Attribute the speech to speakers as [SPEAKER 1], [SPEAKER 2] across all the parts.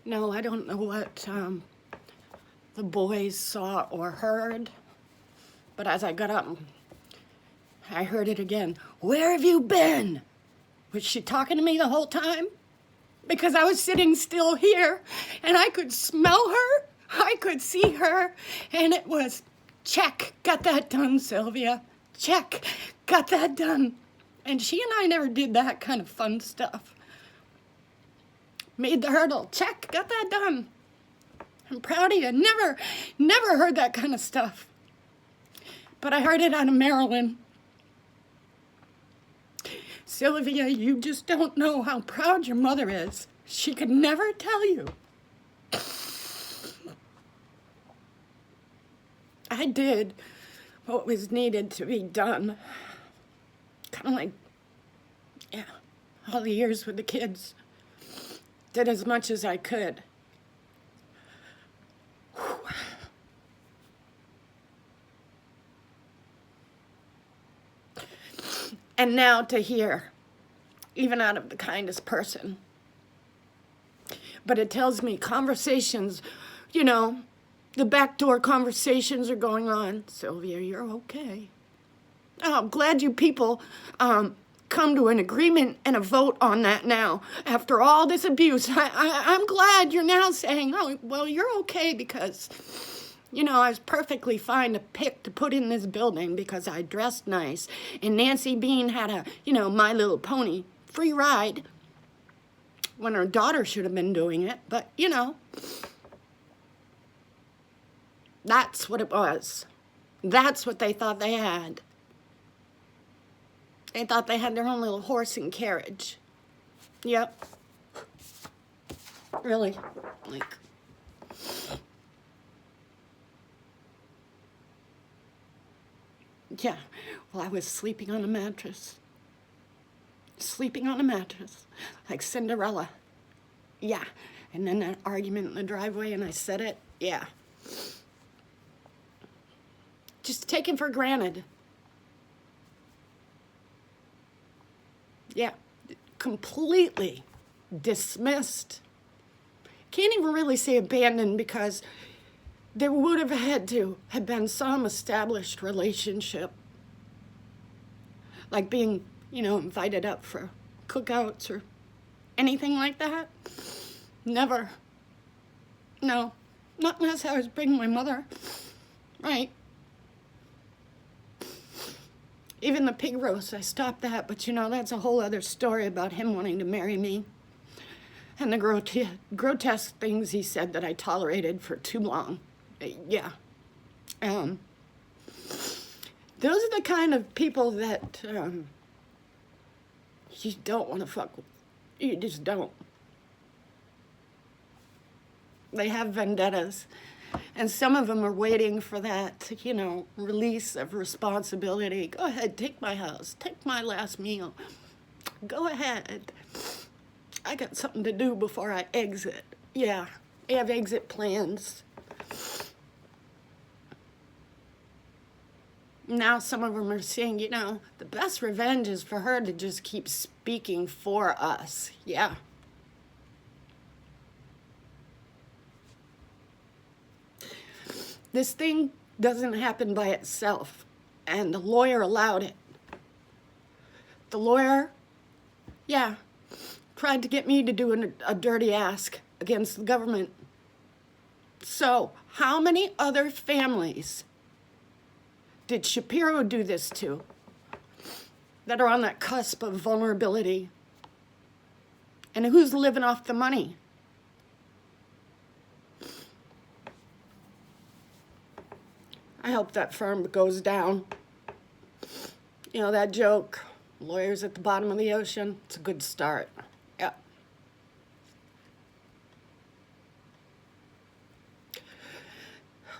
[SPEAKER 1] No, I don't know what the boys saw or heard, but as I got up, I heard it again. Where have you been? Was she talking to me the whole time? Because I was sitting still here and I could smell her, I could see her, and it was, check, got that done, Sylvia. Check, got that done. And she and I never did that kind of fun stuff. Made the hurdle, check, got that done. I'm proud of you. Never heard that kind of stuff. But I heard it out of Maryland. Sylvia, you just don't know how proud your mother is. She could never tell you. I did what was needed to be done. Kind of like, yeah, all the years with the kids. Did as much as I could. And now to hear, even out of the kindest person. But it tells me conversations, the backdoor conversations are going on. Sylvia, you're okay. Oh, I'm glad you people come to an agreement and a vote on that now. After all this abuse, I'm glad you're now saying, oh, well, you're okay because, I was perfectly fine to pick to put in this building because I dressed nice. And Nancy Bean had a, My Little Pony free ride when her daughter should have been doing it. But, that's what it was. That's what they thought they had. They thought they had their own little horse and carriage. Yep. Really. Yeah. Well, I was sleeping on a mattress. Sleeping on a mattress. Like Cinderella. Yeah. And then that argument in the driveway and I said it. Yeah. Just taken for granted. Yeah, completely dismissed. Can't even really say abandoned because there would have had to have been some established relationship. Like being, invited up for cookouts or anything like that. Never. No, not unless I was bringing my mother. Right. Even the pig roast, I stopped that, but that's a whole other story about him wanting to marry me. And the grotesque things he said that I tolerated for too long. Yeah. Those are the kind of people that you don't want to fuck with. You just don't. They have vendettas. And some of them are waiting for that, release of responsibility. Go ahead, take my house, take my last meal. Go ahead. I got something to do before I exit. Yeah, they have exit plans. Now some of them are saying, the best revenge is for her to just keep speaking for us. Yeah. This thing doesn't happen by itself, and the lawyer allowed it. The lawyer, tried to get me to do a dirty ask against the government. So, how many other families did Shapiro do this to that are on that cusp of vulnerability? And who's living off the money? I hope that firm goes down. That joke, lawyers at the bottom of the ocean, it's a good start. Yeah.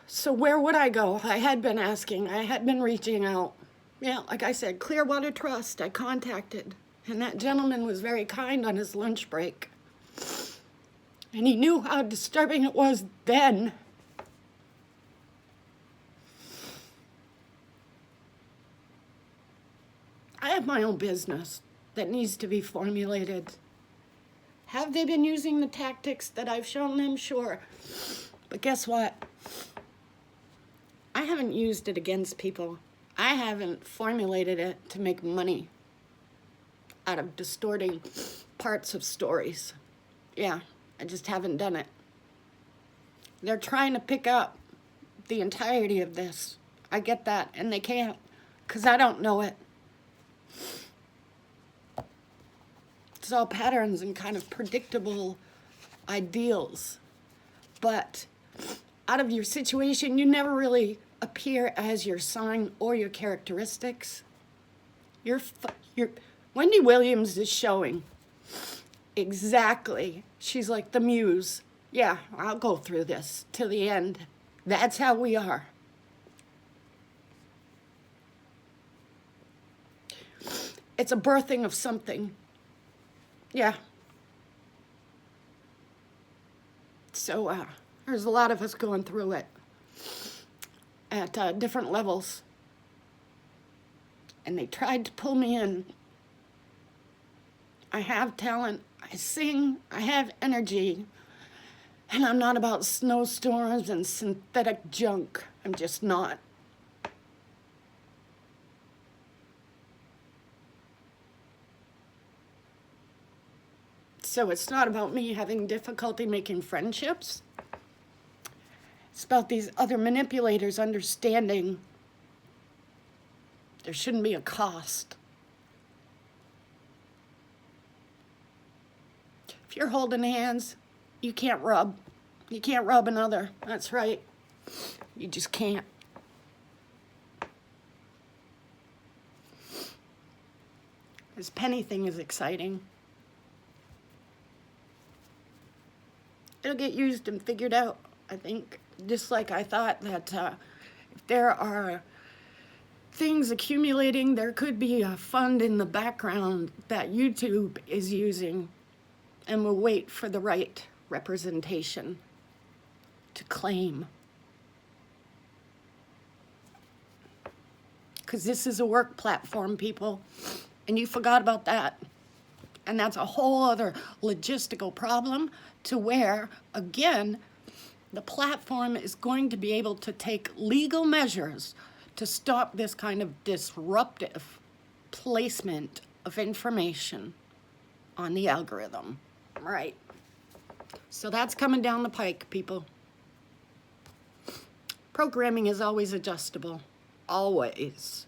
[SPEAKER 1] So where would I go? I had been asking, I had been reaching out. Yeah, like I said, Clearwater Trust, I contacted. And that gentleman was very kind on his lunch break. And he knew how disturbing it was then. I have my own business that needs to be formulated. Have they been using the tactics that I've shown them? Sure. But guess what? I haven't used it against people. I haven't formulated it to make money out of distorting parts of stories. Yeah, I just haven't done it. They're trying to pick up the entirety of this. I get that, and they can't, because I don't know it. It's all patterns and kind of predictable ideals. But out of your situation, you never really appear as your sign or your characteristics. Wendy Williams is showing exactly. She's like the muse. Yeah, I'll go through this to the end. That's how we are. It's a birthing of something. Yeah. So there's a lot of us going through it at different levels. And they tried to pull me in. I have talent. I sing. I have energy. And I'm not about snowstorms and synthetic junk. I'm just not. So it's not about me having difficulty making friendships. It's about these other manipulators understanding there shouldn't be a cost. If you're holding hands, you can't rub. You can't rub another. That's right. You just can't. This penny thing is exciting. It'll get used and figured out, I think. Just like I thought that if there are things accumulating, there could be a fund in the background that YouTube is using, and will wait for the right representation to claim. Because this is a work platform, people, and you forgot about that. And that's a whole other logistical problem to where, again, the platform is going to be able to take legal measures to stop this kind of disruptive placement of information on the algorithm. Right. So that's coming down the pike, people. Programming is always adjustable. Always.